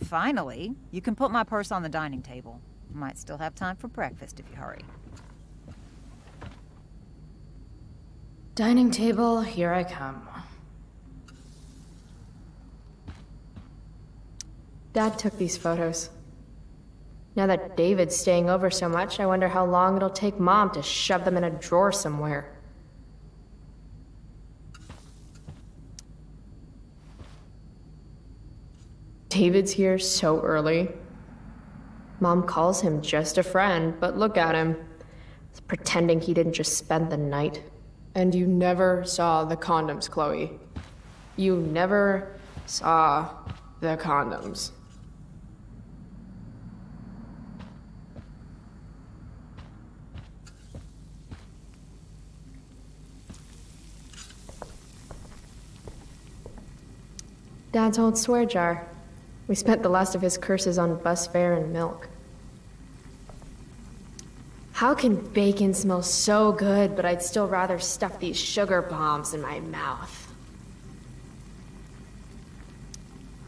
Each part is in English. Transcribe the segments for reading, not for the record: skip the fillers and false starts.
Finally, you can put my purse on the dining table. Might still have time for breakfast if you hurry. Dining table, here I come. Dad took these photos. Now that David's staying over so much, I wonder how long it'll take Mom to shove them in a drawer somewhere. David's here so early. Mom calls him just a friend, but look at him. He's pretending he didn't just spend the night. And you never saw the condoms, Chloe. You never saw the condoms. Dad's old swear jar. We spent the last of his curses on bus fare and milk. How can bacon smell so good, but I'd still rather stuff these sugar bombs in my mouth?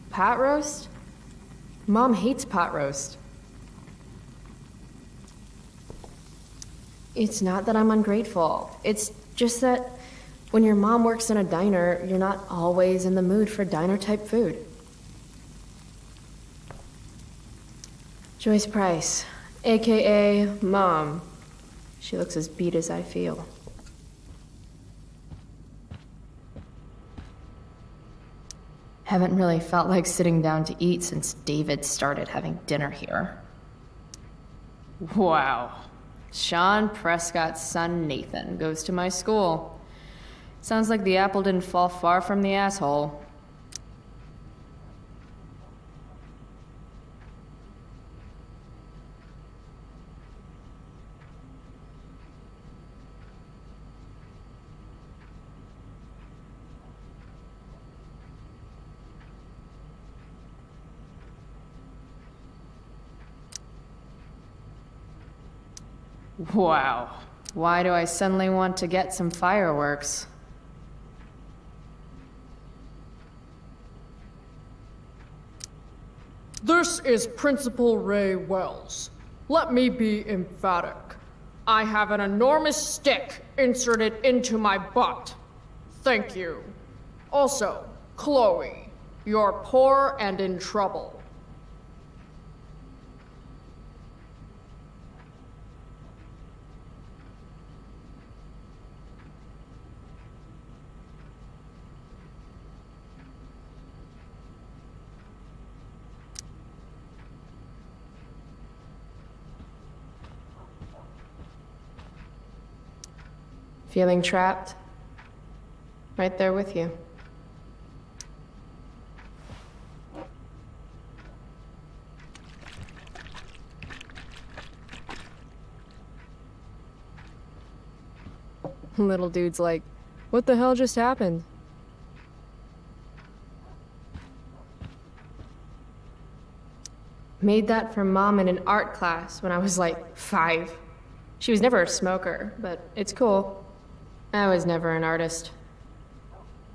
Pot roast? Mom hates pot roast. It's not that I'm ungrateful. It's just that when your mom works in a diner, you're not always in the mood for diner-type food. Joyce Price, aka Mom. She looks as beat as I feel. Haven't really felt like sitting down to eat since David started having dinner here. Wow. Sean Prescott's son Nathan goes to my school. Sounds like the apple didn't fall far from the asshole. Wow. Why do I suddenly want to get some fireworks? This is Principal Ray Wells. Let me be emphatic. I have an enormous stick inserted into my butt. Thank you. Also, Chloe, you're poor and in trouble. Feeling trapped? Right there with you. Little dude's like, what the hell just happened? Made that for Mom in an art class when I was like 5. She was never a smoker, but it's cool. I was never an artist.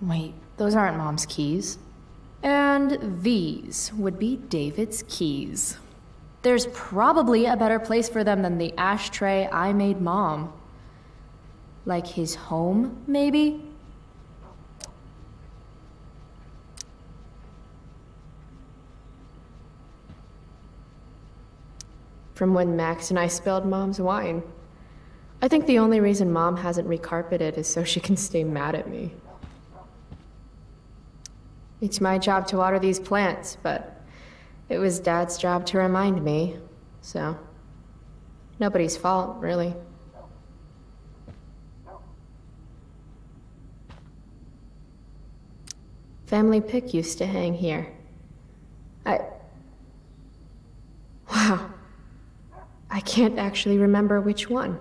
Wait, those aren't Mom's keys. And these would be David's keys. There's probably a better place for them than the ashtray I made Mom. Like his home, maybe? From when Max and I spilled Mom's wine. I think the only reason Mom hasn't recarpeted is so she can stay mad at me. It's my job to water these plants, but it was Dad's job to remind me, so nobody's fault, really. Family pic used to hang here. Wow. I can't actually remember which one.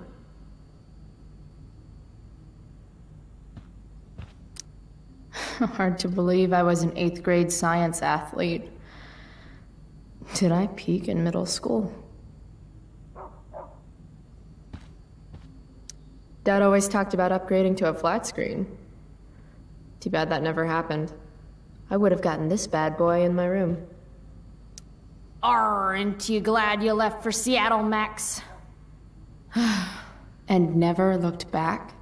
Hard to believe I was an 8th grade science athlete. Did I peak in middle school? Dad always talked about upgrading to a flat screen. Too bad that never happened. I would have gotten this bad boy in my room. Aren't you glad you left for Seattle, Max? And never looked back?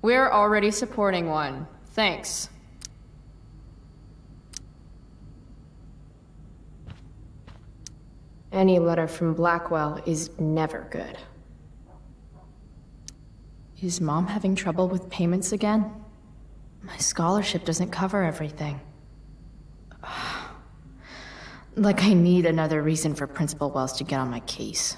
We're already supporting one. Thanks. Any letter from Blackwell is never good. Is Mom having trouble with payments again? My scholarship doesn't cover everything. Like I need another reason for Principal Wells to get on my case.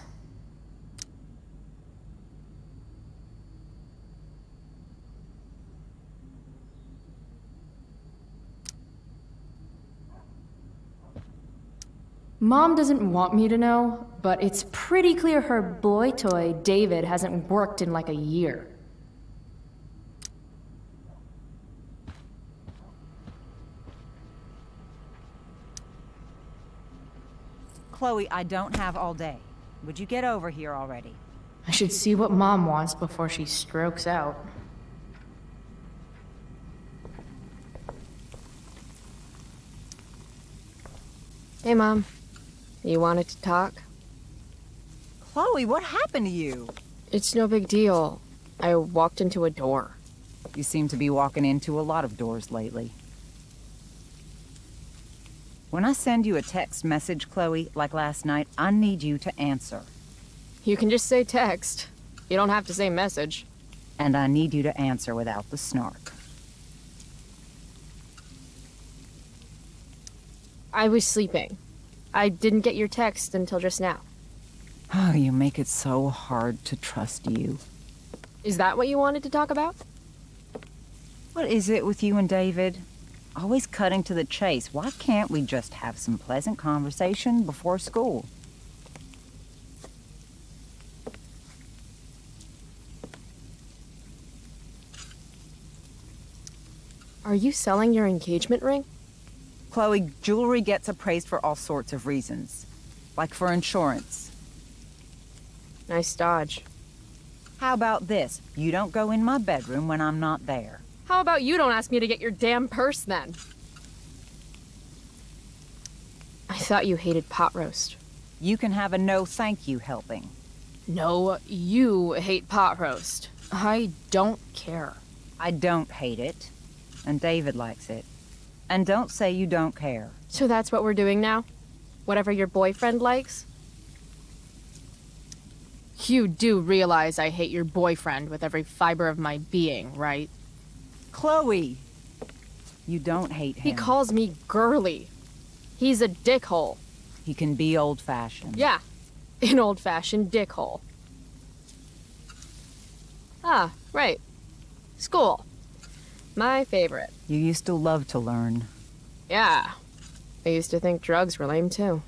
Mom doesn't want me to know, but it's pretty clear her boy toy, David, hasn't worked in like a year. Chloe, I don't have all day. Would you get over here already? I should see what Mom wants before she strokes out. Hey, Mom. You wanted to talk? Chloe, what happened to you? It's no big deal. I walked into a door. You seem to be walking into a lot of doors lately. When I send you a text message, Chloe, like last night, I need you to answer. You can just say text. You don't have to say message. And I need you to answer without the snark. I was sleeping. I didn't get your text until just now. Oh, you make it so hard to trust you. Is that what you wanted to talk about? What is it with you and David? Always cutting to the chase. Why can't we just have some pleasant conversation before school? Are you selling your engagement ring? Chloe, jewelry gets appraised for all sorts of reasons. Like for insurance. Nice dodge. How about this? You don't go in my bedroom when I'm not there. How about you don't ask me to get your damn purse then? I thought you hated pot roast. You can have a no thank you helping. No, you hate pot roast. I don't care. I don't hate it. And David likes it. And don't say you don't care. So that's what we're doing now? Whatever your boyfriend likes? You do realize I hate your boyfriend with every fiber of my being, right? Chloe! You don't hate him. He calls me girly. He's a dickhole. He can be old-fashioned. Yeah, an old-fashioned dickhole. Ah, right. School. My favorite. You used to love to learn. Yeah. I used to think drugs were lame too.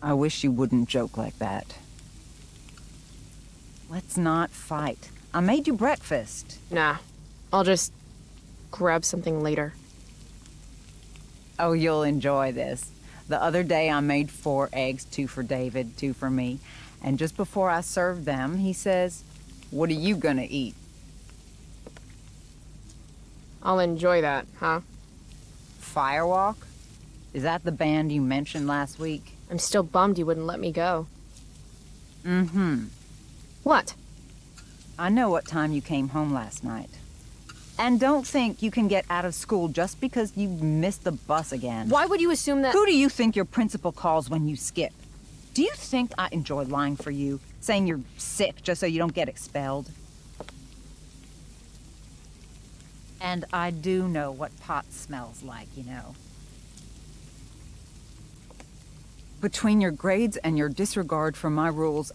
I wish you wouldn't joke like that. Let's not fight. I made you breakfast. Nah. I'll just grab something later. Oh, you'll enjoy this. The other day I made 4 eggs, 2 for David, 2 for me. And just before I served them, he says, "What are you gonna eat?" I'll enjoy that, huh? Firewalk? Is that the band you mentioned last week? I'm still bummed you wouldn't let me go. Mm-hmm. What? I know what time you came home last night. And don't think you can get out of school just because you missed the bus again. Why would you assume that— Who do you think your principal calls when you skip? Do you think I enjoy lying for you? Saying you're sick just so you don't get expelled? And I do know what pot smells like, you know. Between your grades and your disregard for my rules,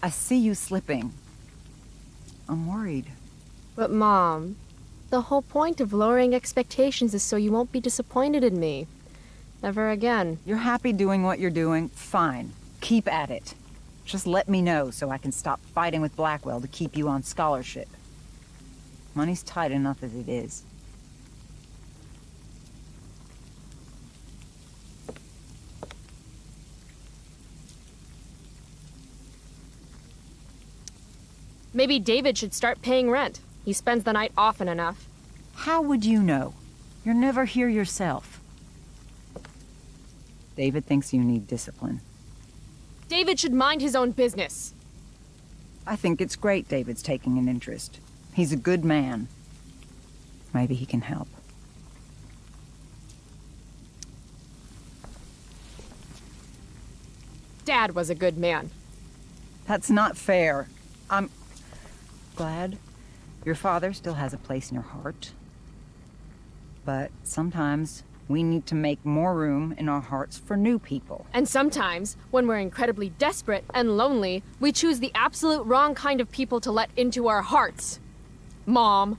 I see you slipping. I'm worried. But Mom, the whole point of lowering expectations is so you won't be disappointed in me. Never again. You're happy doing what you're doing? Fine. Keep at it. Just let me know so I can stop fighting with Blackwell to keep you on scholarship. Money's tight enough as it is. Maybe David should start paying rent. He spends the night often enough. How would you know? You're never here yourself. David thinks you need discipline. David should mind his own business. I think it's great David's taking an interest. He's a good man. Maybe he can help. Dad was a good man. That's not fair. I'm glad your father still has a place in your heart. But sometimes we need to make more room in our hearts for new people. And sometimes, when we're incredibly desperate and lonely, we choose the absolute wrong kind of people to let into our hearts. Mom.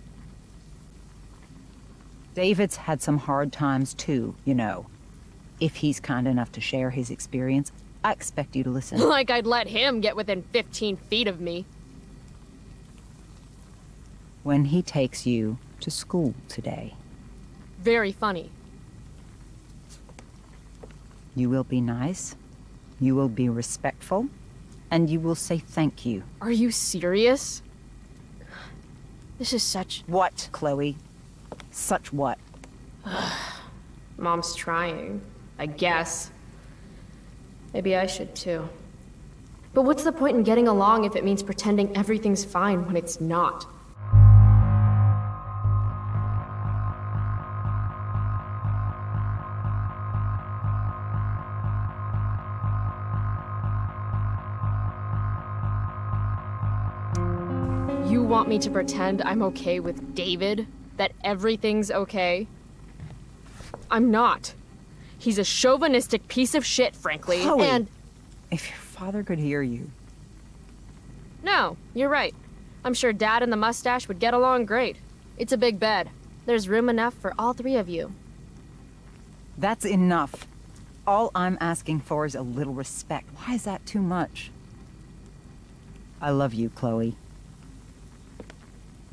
David's had some hard times too, you know. If he's kind enough to share his experience, I expect you to listen. Like I'd let him get within 15 feet of me. When he takes you to school today. Very funny. You will be nice, you will be respectful, and you will say thank you. Are you serious? This is such... What, Chloe? Such what? Mom's trying, I guess. Maybe I should too. But what's the point in getting along if it means pretending everything's fine when it's not? You want me to pretend I'm okay with David? That everything's okay? I'm not. He's a chauvinistic piece of shit, frankly, Chloe, and... if your father could hear you. No, you're right. I'm sure Dad and the mustache would get along great. It's a big bed. There's room enough for all three of you. That's enough. All I'm asking for is a little respect. Why is that too much? I love you, Chloe.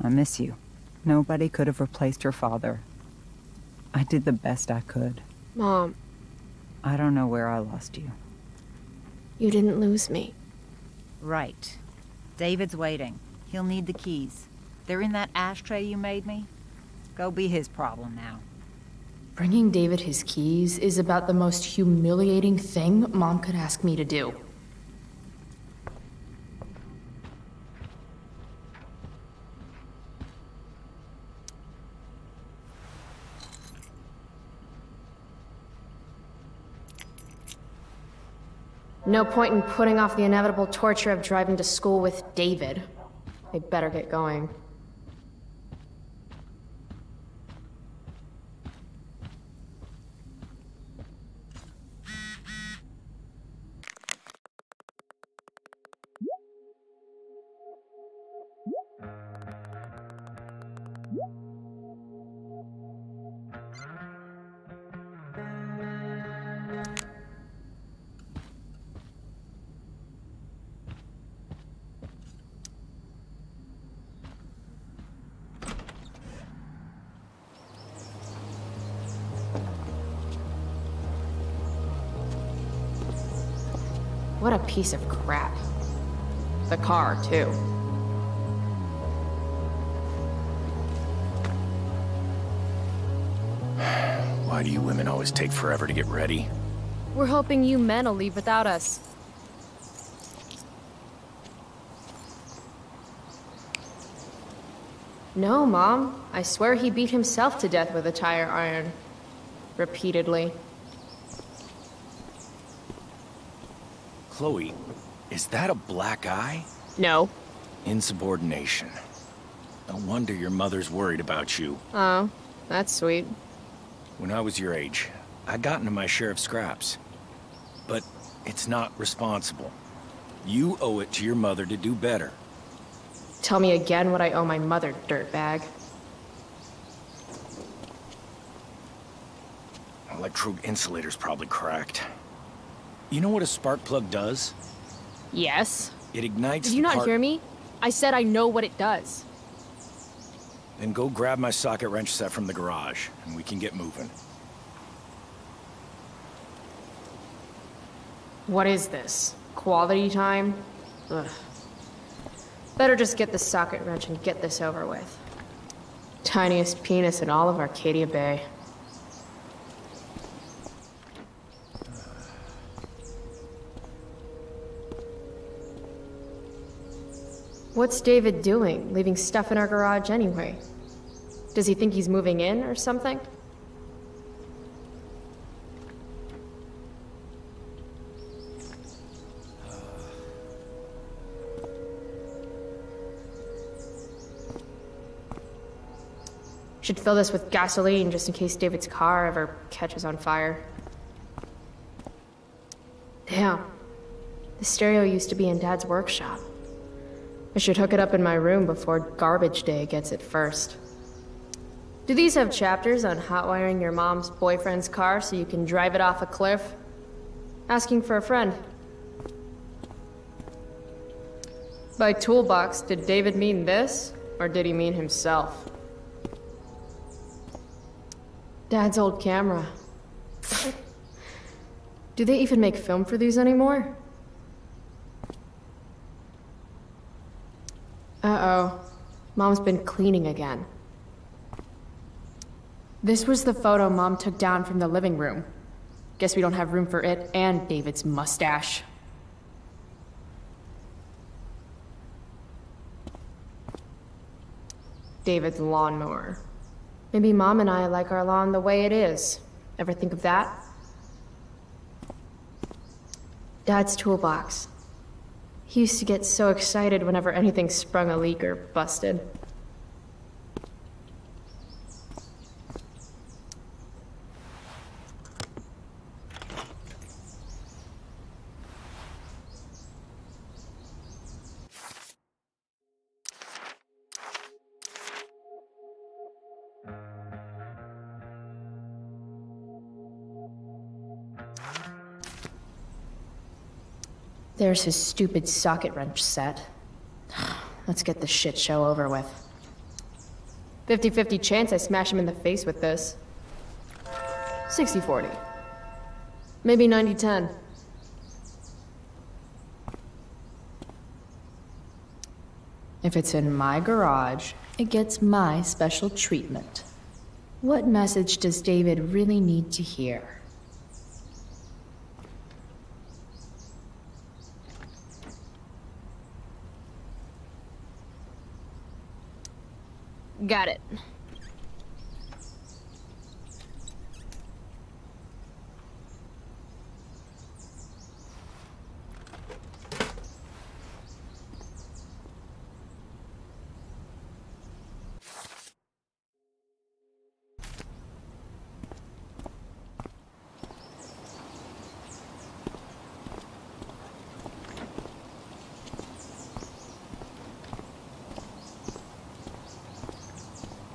I miss you. Nobody could have replaced your father. I did the best I could. Mom. I don't know where I lost you. You didn't lose me. Right. David's waiting. He'll need the keys. They're in that ashtray you made me. Go be his problem now. Bringing David his keys is about the most humiliating thing Mom could ask me to do. No point in putting off the inevitable torture of driving to school with David. I better get going. What a piece of crap. The car, too. Why do you women always take forever to get ready? We're hoping you men will leave without us. No, Mom. I swear he beat himself to death with a tire iron. Repeatedly. Chloe, is that a black eye? No. Insubordination. No wonder your mother's worried about you. Oh, that's sweet. When I was your age, I got into my share of scraps. But it's not responsible. You owe it to your mother to do better. Tell me again what I owe my mother, dirtbag. Electrode insulator's probably cracked. You know what a spark plug does? Yes. It ignites Did you not hear me? I said I know what it does. Then go grab my socket wrench set from the garage, and we can get moving. What is this? Quality time? Ugh. Better just get the socket wrench and get this over with. Tiniest penis in all of Arcadia Bay. What's David doing, leaving stuff in our garage anyway? Does he think he's moving in or something? Should fill this with gasoline just in case David's car ever catches on fire. Damn. The stereo used to be in Dad's workshop. I should hook it up in my room before garbage day gets it first. Do these have chapters on hotwiring your mom's boyfriend's car so you can drive it off a cliff? Asking for a friend. By toolbox, did David mean this? Or did he mean himself? Dad's old camera. Do they even make film for these anymore? Uh-oh. Mom's been cleaning again. This was the photo Mom took down from the living room. Guess we don't have room for it and David's mustache. David's lawnmower. Maybe Mom and I like our lawn the way it is. Ever think of that? Dad's toolbox. He used to get so excited whenever anything sprung a leak or busted. There's his stupid socket wrench set. Let's get this shit show over with. 50-50 chance I smash him in the face with this. 60-40. Maybe 90-10. If it's in my garage, it gets my special treatment. What message does David really need to hear? Got it.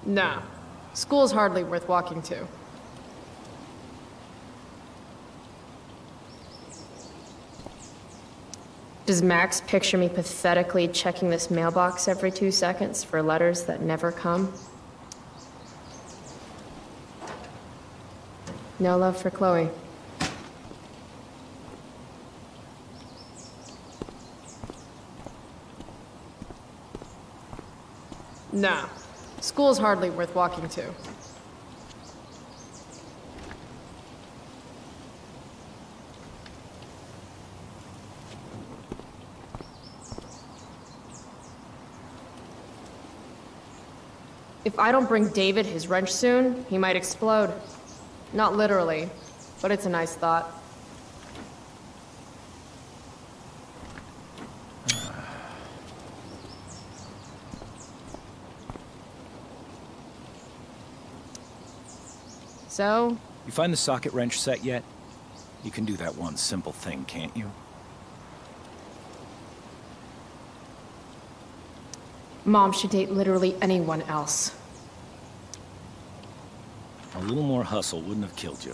Nah. School's hardly worth walking to. Does Max picture me pathetically checking this mailbox every 2 seconds for letters that never come? No love for Chloe. Nah. School's hardly worth walking to. If I don't bring David his wrench soon, he might explode. Not literally, but it's a nice thought. So? You find the socket wrench set yet? You can do that one simple thing, can't you? Mom should date literally anyone else. A little more hustle wouldn't have killed you.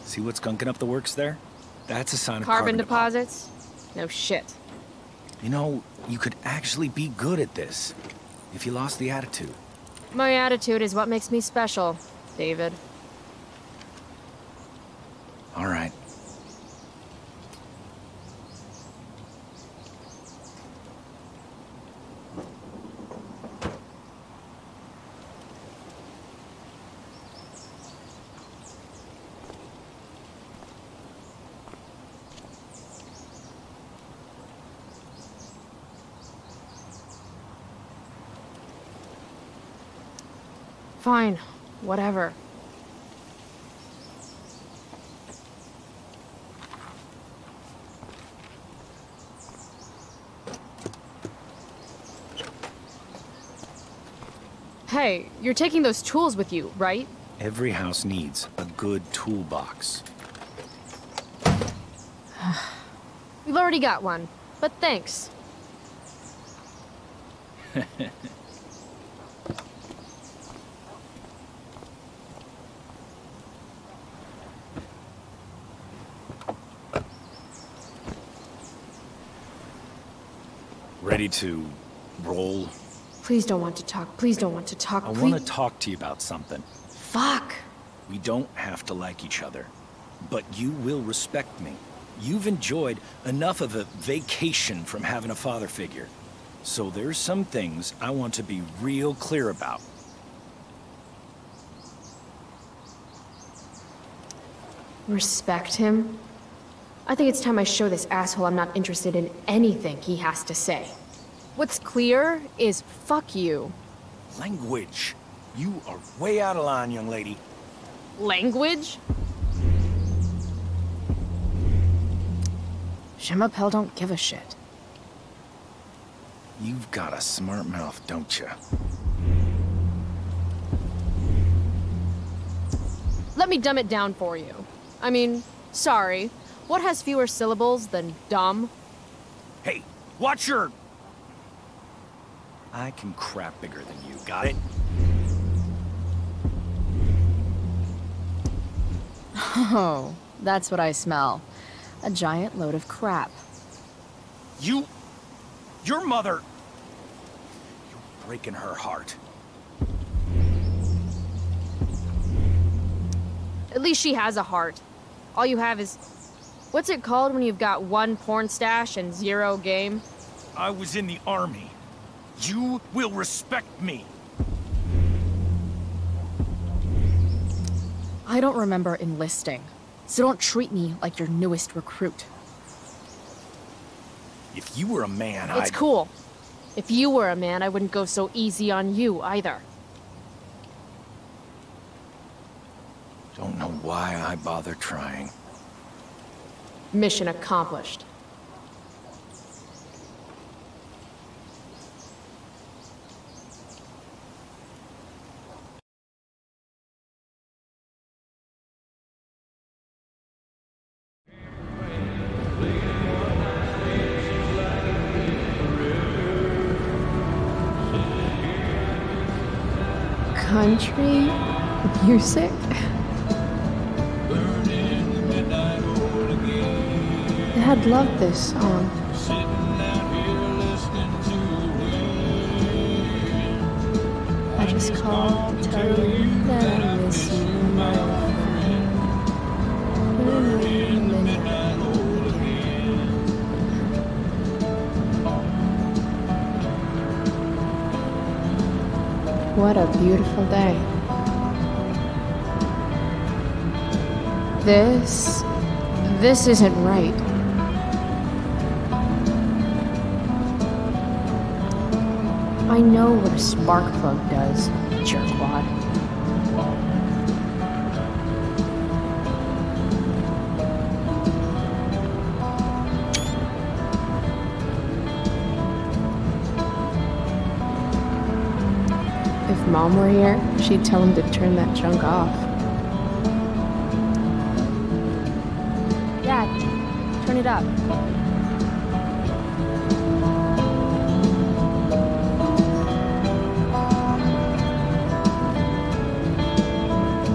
See what's gunking up the works there? That's a sign of carbon deposits? No shit. You know, you could actually be good at this if you lost the attitude. My attitude is what makes me special, David. All right. Fine, whatever. Hey, you're taking those tools with you, right? Every house needs a good toolbox. We've already got one, but thanks. Ready to roll? Please don't want to talk. Please don't want to talk. I want to talk to you about something. Fuck. We don't have to like each other, but you will respect me. You've enjoyed enough of a vacation from having a father figure. So there's some things I want to be real clear about. Respect him? I think it's time I show this asshole I'm not interested in anything he has to say. What's clear is fuck you. Language. You are way out of line, young lady. Language? Jim-Appel don't give a shit. You've got a smart mouth, don't you? Let me dumb it down for you. I mean, sorry. What has fewer syllables than dumb? Hey, watch your... I can crap bigger than you, got it? Oh, that's what I smell. A giant load of crap. Your mother... You're breaking her heart. At least she has a heart. All you have is... What's it called when you've got one porn stash and zero game? I was in the army. You will respect me. I don't remember enlisting, so don't treat me like your newest recruit. If you were a man, It's cool. If you were a man, I wouldn't go so easy on you, either. Don't know why I bother trying. Mission accomplished. Country music? Dad loved this song. I just called to tell you that I miss you, my friend. What a beautiful day. This isn't right. I know what a spark plug does, jerkwad. If Mom were here, she'd tell him to turn that junk off. Dad, turn it up.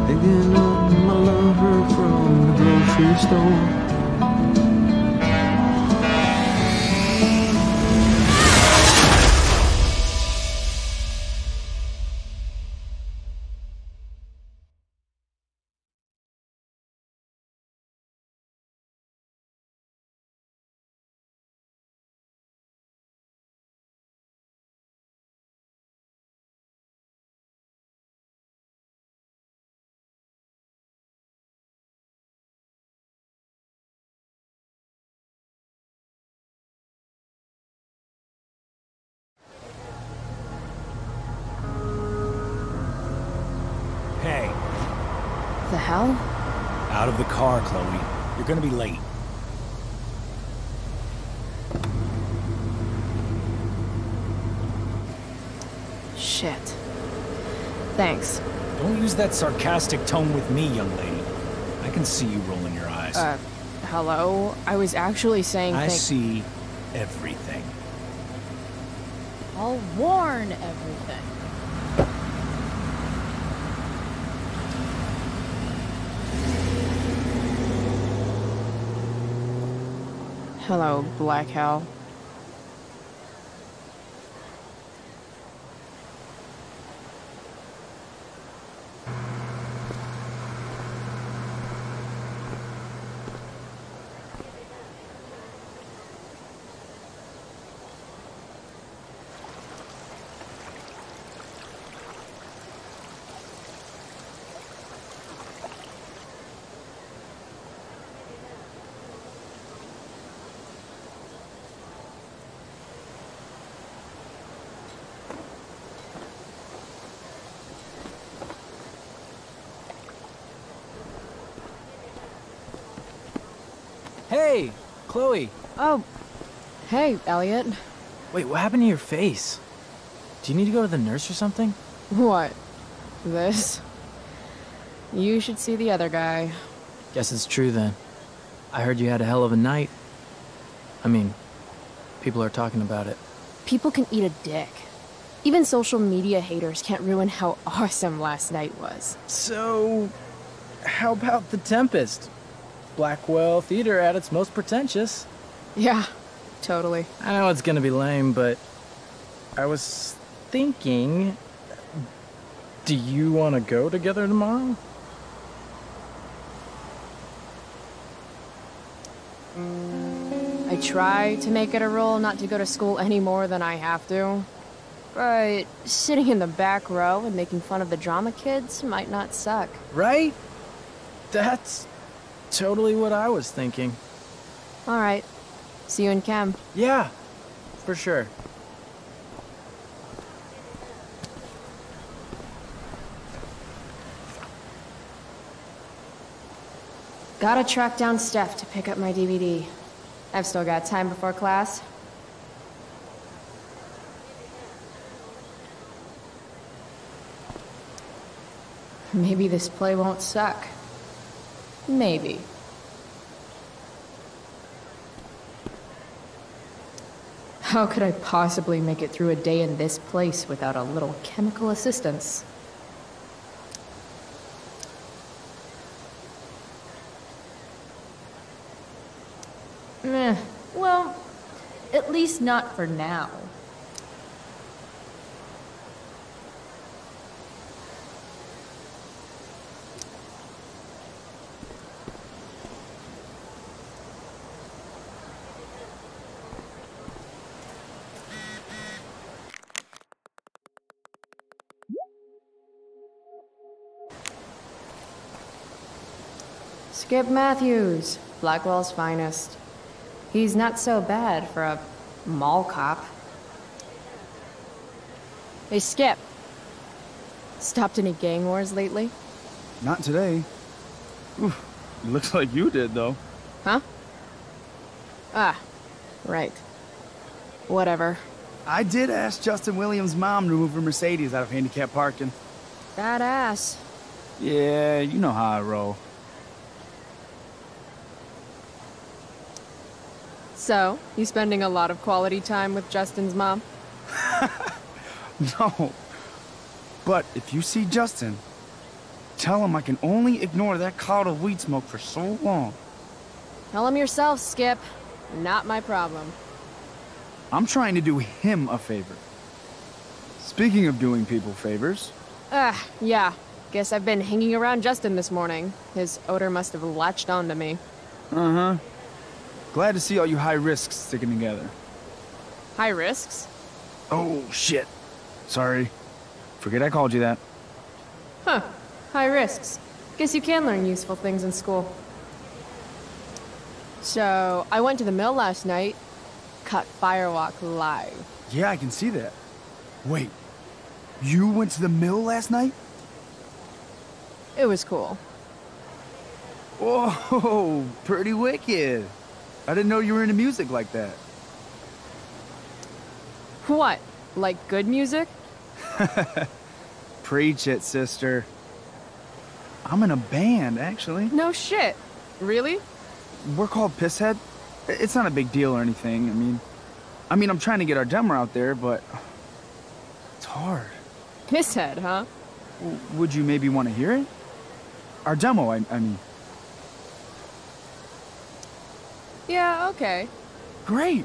Picking up my lover from the grocery store. The hell? Out of the car, Chloe. You're gonna be late. Shit. Thanks. Don't use that sarcastic tone with me, young lady. I can see you rolling your eyes. Hello? I was actually saying I see everything. I'll warn everything. Hello, Black Hell. Hey, Chloe. Oh. Hey, Elliot. Wait, what happened to your face? Do you need to go to the nurse or something? What? This? You should see the other guy. Guess it's true then. I heard you had a hell of a night. I mean, people are talking about it. People can eat a dick. Even social media haters can't ruin how awesome last night was. So, how about The Tempest? Blackwell Theater at its most pretentious. Yeah, totally. I know it's gonna be lame, but I was thinking, do you want to go together tomorrow? I try to make it a rule not to go to school any more than I have to. But sitting in the back row and making fun of the drama kids might not suck. Right? That's totally what I was thinking. All right. See you in chem. Yeah, for sure. Gotta track down Steph to pick up my DVD. I've still got time before class. Maybe this play won't suck. Maybe. How could I possibly make it through a day in this place without a little chemical assistance? Well, at least not for now. Skip Matthews, Blackwell's finest. He's not so bad for a mall cop. Hey, Skip. Stopped any gang wars lately? Not today. Oof, looks like you did, though. Huh? Ah, right. Whatever. I did ask Justin Williams' mom to move her Mercedes out of handicap parking. Badass. Yeah, you know how I roll. So, you spending a lot of quality time with Justin's mom? No. But if you see Justin, tell him I can only ignore that cloud of weed smoke for so long. Tell him yourself, Skip. Not my problem. I'm trying to do him a favor. Speaking of doing people favors... Yeah. Guess I've been hanging around Justin this morning. His odor must have latched onto me. Uh-huh. Glad to see all you high risks sticking together. High risks? Oh, shit. Sorry. Forget I called you that. Huh. High risks. Guess you can learn useful things in school. So, I went to the mill last night. Cut Firewalk live. Yeah, I can see that. Wait. You went to the mill last night? It was cool. Whoa, pretty wicked. I didn't know you were into music like that. What? Like good music? Preach it, sister. I'm in a band, actually. No shit. Really? We're called Pisshead. It's not a big deal or anything. I mean, I'm trying to get our demo out there, but it's hard. Pisshead, huh? Would you maybe want to hear it? Our demo, I mean. Yeah, okay. Great.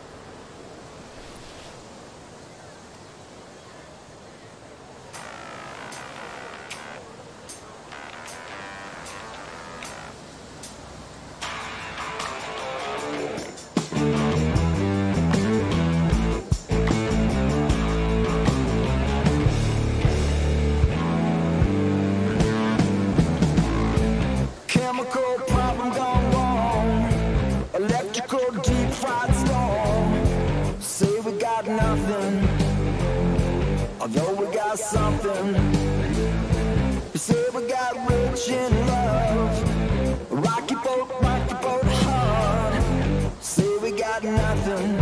Although we got something, we say we got rich in love. Rocky boat hard. Say we got nothing,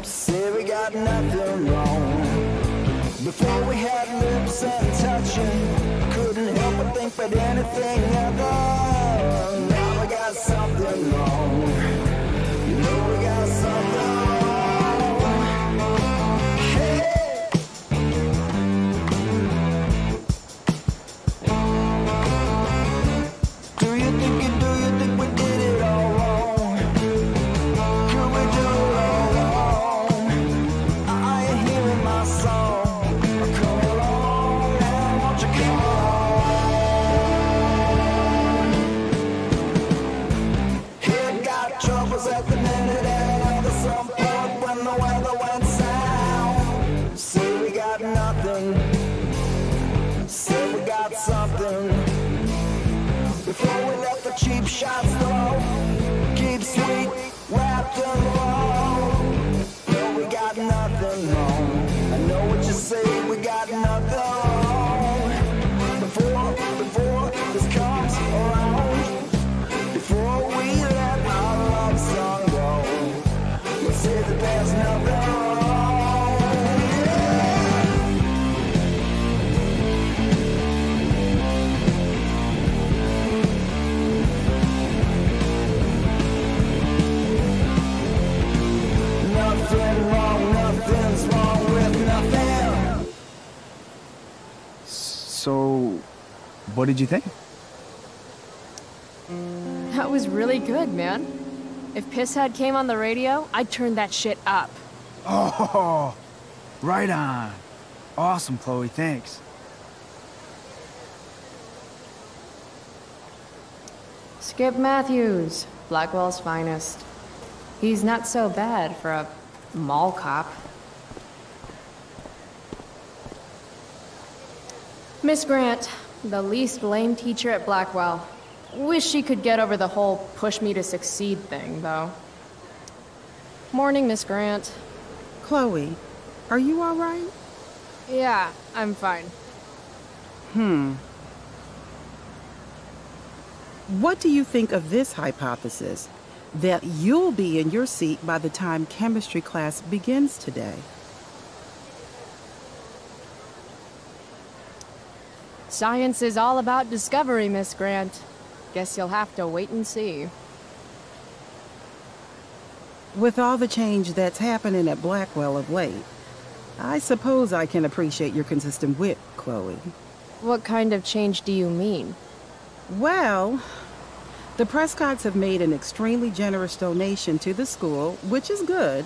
say we got nothing wrong. Before we had lips and touching, couldn't help but think about anything other. Now we got something wrong. You know we got something wrong. Cheap shots though, keep sweet, wrapped and roll. No, we got nothing wrong. I know what you say, we got nothing wrong. Before this comes around, before we let our love song go, let's say that there's nothing wrong. So, what did you think? That was really good, man. If Pisshead came on the radio, I'd turn that shit up. Oh, right on. Awesome, Chloe, thanks. Skip Matthews, Blackwell's finest. He's not so bad for a mall cop. Miss Grant, the least lame teacher at Blackwell. Wish she could get over the whole push me to succeed thing, though. Morning, Miss Grant. Chloe, are you all right? Yeah, I'm fine. What do you think of this hypothesis? That you'll be in your seat by the time chemistry class begins today. Science is all about discovery, Miss Grant. Guess you'll have to wait and see. With all the change that's happening at Blackwell of late, I suppose I can appreciate your consistent wit, Chloe. What kind of change do you mean? Well, the Prescotts have made an extremely generous donation to the school, which is good,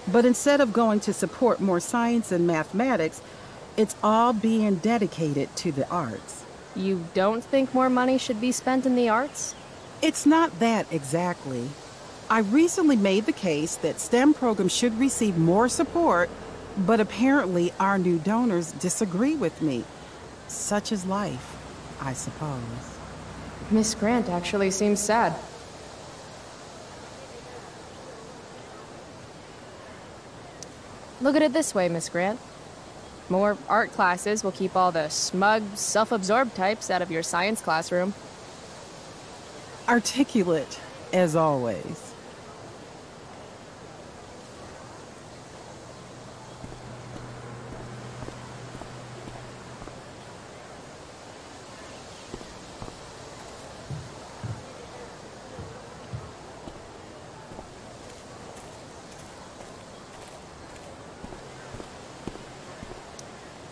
but instead of going to support more science and mathematics, it's all being dedicated to the arts. You don't think more money should be spent in the arts? It's not that exactly. I recently made the case that STEM programs should receive more support, but apparently our new donors disagree with me. Such is life, I suppose. Miss Grant actually seems sad. Look at it this way, Miss Grant. More art classes will keep all the smug, self-absorbed types out of your science classroom. Articulate, as always.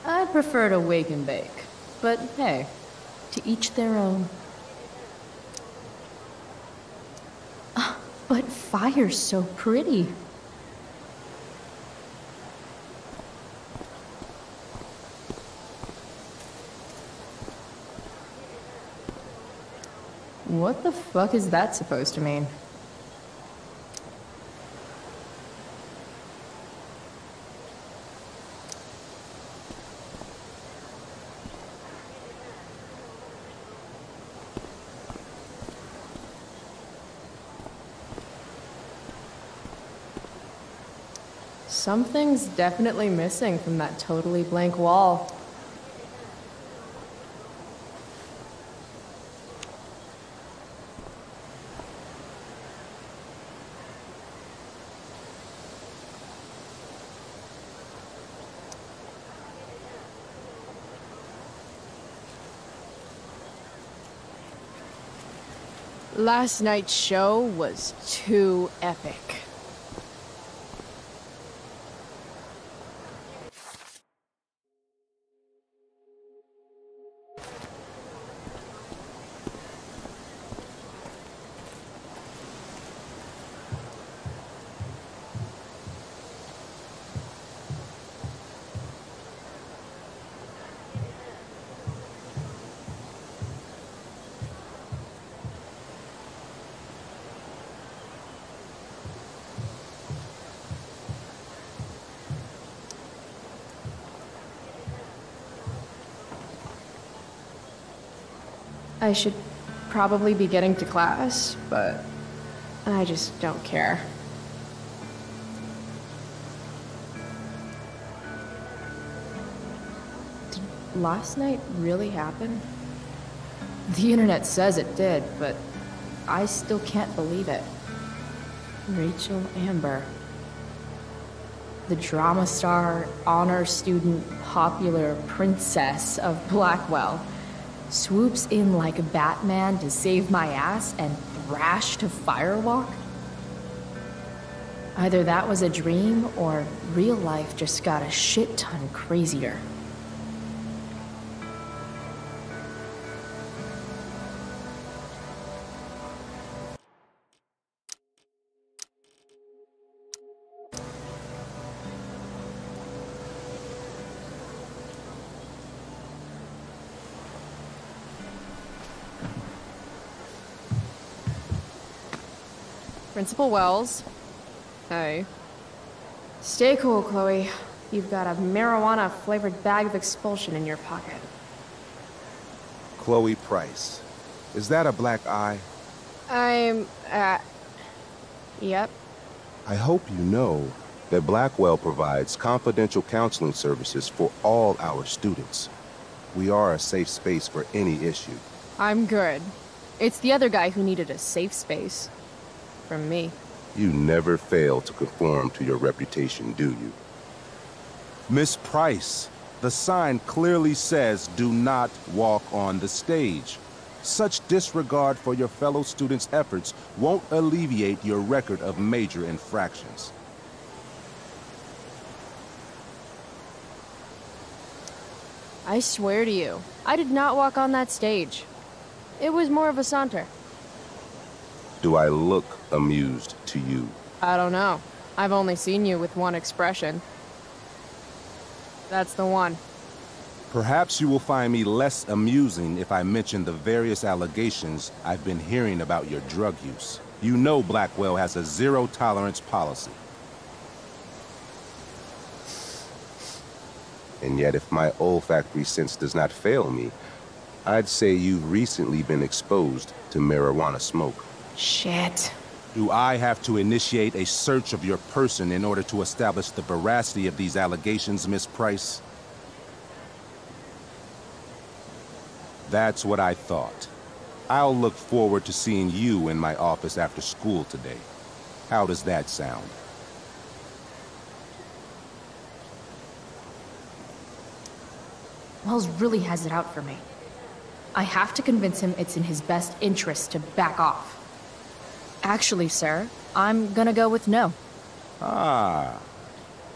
I prefer to wake and bake, but hey, to each their own. But fire's so pretty. What the fuck is that supposed to mean? Something's definitely missing from that totally blank wall. Last night's show was too epic. I should probably be getting to class, but I just don't care. Did last night really happen? The internet says it did, but I still can't believe it. Rachel Amber. The drama star, honor student, popular princess of Blackwell swoops in like Batman to save my ass and thrash to Firewalk? Either that was a dream or real life just got a shit ton crazier. Principal Wells. Hey. Stay cool, Chloe. You've got a marijuana-flavored bag of expulsion in your pocket. Chloe Price. Is that a black eye? Yep. I hope you know that Blackwell provides confidential counseling services for all our students. We are a safe space for any issue. I'm good. It's the other guy who needed a safe space. From me. You never fail to conform to your reputation, do you? Miss Price, the sign clearly says do not walk on the stage. Such disregard for your fellow students' efforts won't alleviate your record of major infractions. I swear to you, I did not walk on that stage. It was more of a saunter. Do I look amused to you? I don't know. I've only seen you with one expression. That's the one. Perhaps you will find me less amusing if I mention the various allegations I've been hearing about your drug use. You know Blackwell has a zero-tolerance policy. And yet if my olfactory sense does not fail me, I'd say you've recently been exposed to marijuana smoke. Shit. Do I have to initiate a search of your person in order to establish the veracity of these allegations, Miss Price? That's what I thought. I'll look forward to seeing you in my office after school today. How does that sound? Wells really has it out for me. I have to convince him it's in his best interest to back off. Actually, sir, I'm gonna go with no. Ah,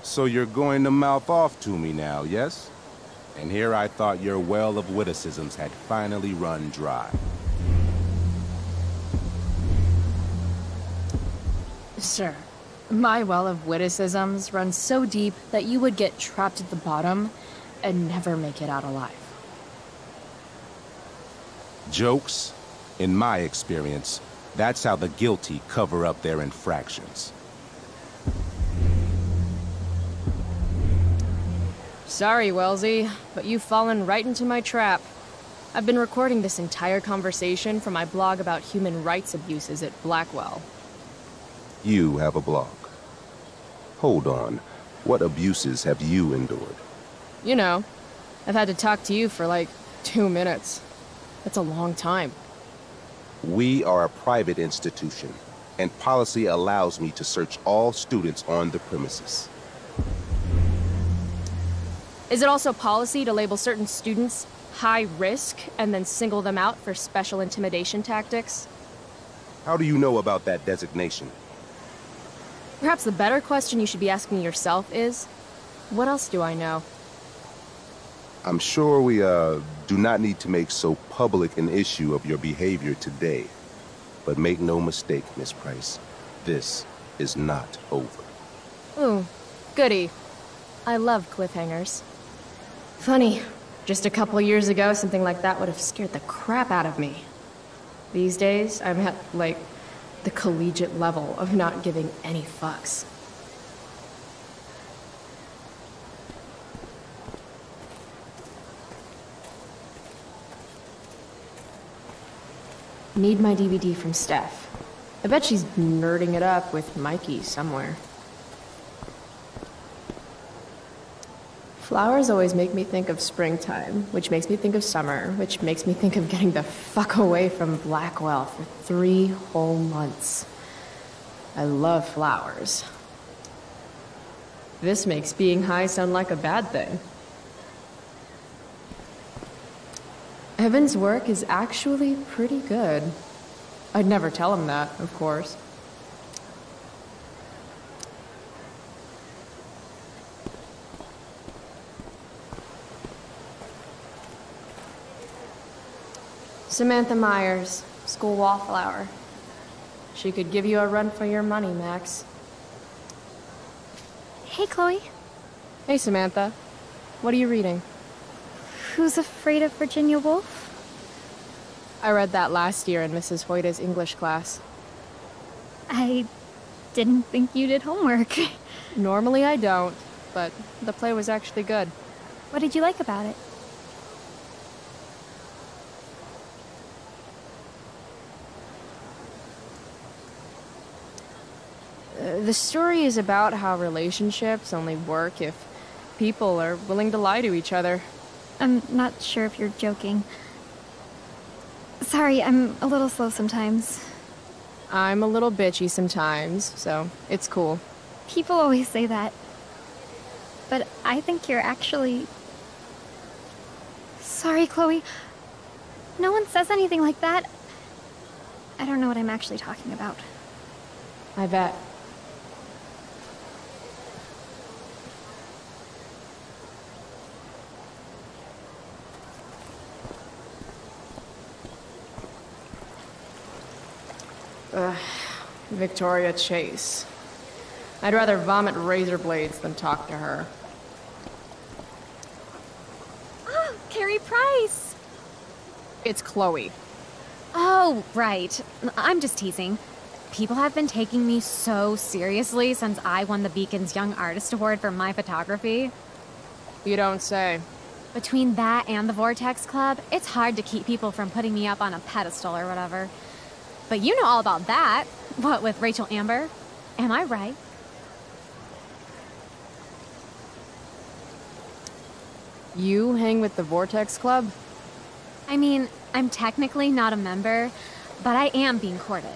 so you're going to mouth off to me now, yes? And here I thought your well of witticisms had finally run dry. Sir, my well of witticisms runs so deep that you would get trapped at the bottom and never make it out alive. Jokes, in my experience, that's how the guilty cover up their infractions. Sorry, Wellesley, but you've fallen right into my trap. I've been recording this entire conversation for my blog about human rights abuses at Blackwell. You have a blog. Hold on. What abuses have you endured? You know, I've had to talk to you for like 2 minutes. That's a long time. We are a private institution, and policy allows me to search all students on the premises. Is it also policy to label certain students high risk and then single them out for special intimidation tactics? How do you know about that designation? Perhaps the better question you should be asking yourself is, what else do I know? I'm sure we, do not need to make so public an issue of your behavior today. But make no mistake, Miss Price, this is not over. Ooh, goody. I love cliffhangers. Funny, just a couple years ago, something like that would have scared the crap out of me. These days, I'm at, like, the collegiate level of not giving any fucks. Need my DVD from Steph. I bet she's nerding it up with Mikey somewhere. Flowers always make me think of springtime, which makes me think of summer, which makes me think of getting the fuck away from Blackwell for 3 whole months. I love flowers. This makes being high sound like a bad thing. Evan's work is actually pretty good. I'd never tell him that, of course. Samantha Myers, school wallflower. She could give you a run for your money, Max. Hey, Chloe. Hey, Samantha. What are you reading? Who's Afraid of Virginia Woolf? I read that last year in Mrs. Hoyta's English class. I didn't think you did homework. Normally I don't, but the play was actually good. What did you like about it? The story is about how relationships only work if people are willing to lie to each other. I'm not sure if you're joking. Sorry, I'm a little slow sometimes. I'm a little bitchy sometimes, so it's cool. People always say that. But I think you're actually... Sorry, Chloe. No one says anything like that. I don't know what I'm actually talking about. I bet. Victoria Chase. I'd rather vomit razor blades than talk to her. Oh, Carrie Price! It's Chloe. Oh, right. I'm just teasing. People have been taking me so seriously since I won the Beacon's Young Artist Award for my photography. You don't say. Between that and the Vortex Club, it's hard to keep people from putting me up on a pedestal or whatever. But you know all about that. What with Rachel Amber? Am I right? You hang with the Vortex Club? I mean, I'm technically not a member, but I am being courted.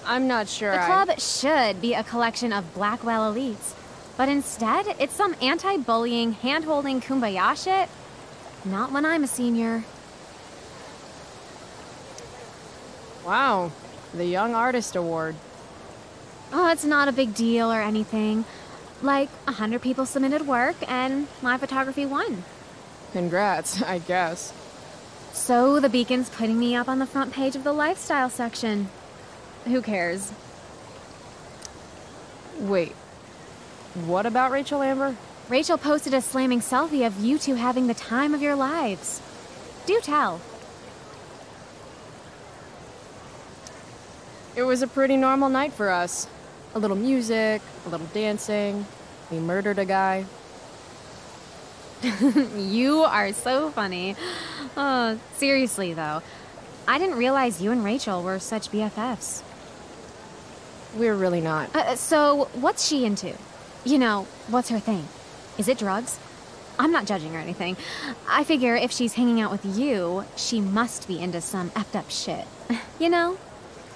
I'm not sure The club should be a collection of Blackwell elites, but instead, it's some anti-bullying, hand-holding kumbaya shit. Not when I'm a senior. Wow, the Young Artist Award. Oh, it's not a big deal or anything. Like, 100 people submitted work, and my photography won. Congrats, I guess. So the Beacon's putting me up on the front page of the lifestyle section. Who cares? Wait, what about Rachel Amber? Rachel posted a slamming selfie of you two having the time of your lives. Do tell. It was a pretty normal night for us. A little music, a little dancing. We murdered a guy. You are so funny. Seriously, though. I didn't realize you and Rachel were such BFFs. We're really not. So, what's she into? You know, what's her thing? Is it drugs? I'm not judging or anything. I figure if she's hanging out with you, she must be into some effed up shit. You know?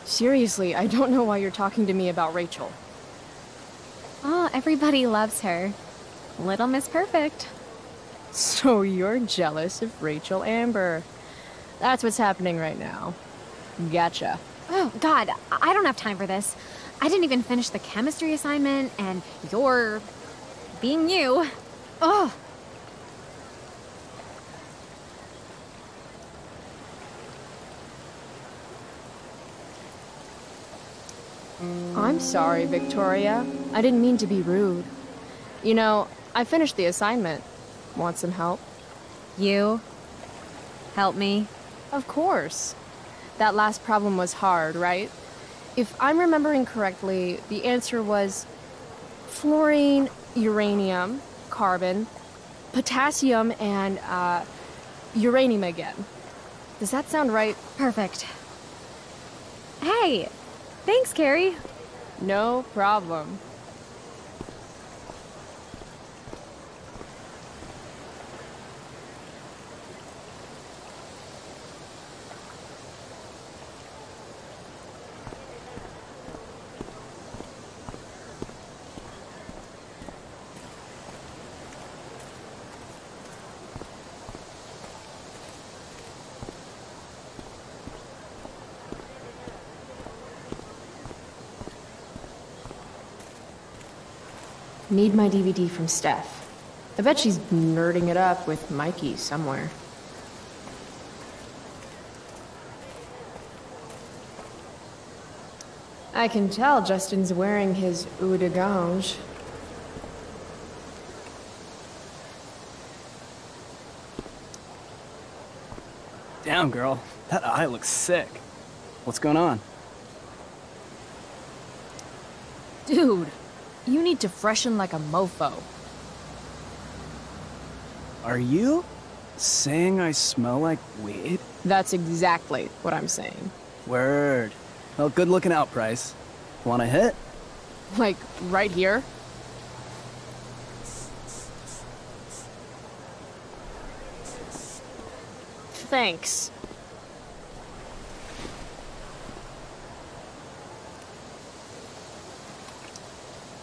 Seriously, I don't know why you're talking to me about Rachel. Oh, everybody loves her. Little Miss Perfect. So you're jealous of Rachel Amber. That's what's happening right now. Gotcha. Oh, God, I don't have time for this. I didn't even finish the chemistry assignment, and you're being you. Ugh. I'm sorry, Victoria. I didn't mean to be rude. You know, I finished the assignment. Want some help? You? Help me? Of course. That last problem was hard, right? If I'm remembering correctly, the answer was fluorine, uranium, carbon, potassium, and uranium again. Does that sound right? Perfect. Hey! Thanks, Carrie. No problem. Need my DVD from Steph. I bet she's nerding it up with Mikey somewhere. I can tell Justin's wearing his eau de gange. Damn, girl. That eye looks sick. What's going on? Dude, you need to freshen like a mofo. Are you saying I smell like weed? That's exactly what I'm saying. Word. Well, good looking out, Price. Want a hit? Like, right here? Thanks.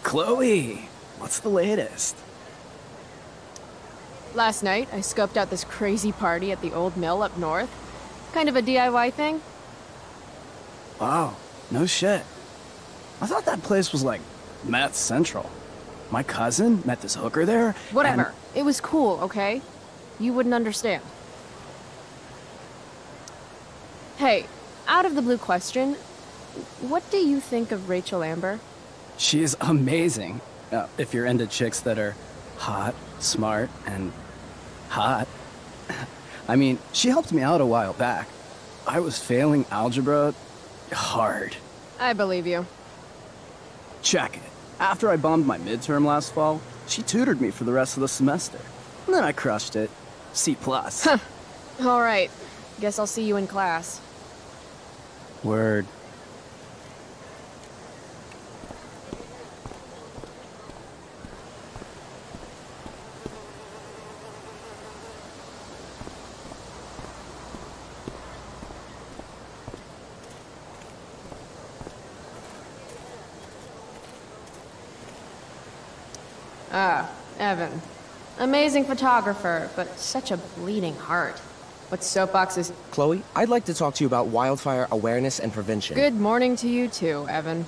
Chloe, what's the latest? Last night, I scoped out this crazy party at the old mill up north. Kind of a DIY thing. Wow, no shit. I thought that place was like meth central. My cousin met this hooker there. Whatever. And... It was cool, okay? You wouldn't understand. Hey, out of the blue question, what do you think of Rachel Amber? She is amazing. If you're into chicks that are hot, smart, and hot. I mean, she helped me out a while back. I was failing algebra hard. I believe you. Check it. After I bombed my midterm last fall, she tutored me for the rest of the semester. And then I crushed it. C+. Huh. All right. Guess I'll see you in class. Word. Ah, Evan. Amazing photographer, but such a bleeding heart. What soapboxes? Chloe, I'd like to talk to you about wildfire awareness and prevention. Good morning to you too, Evan.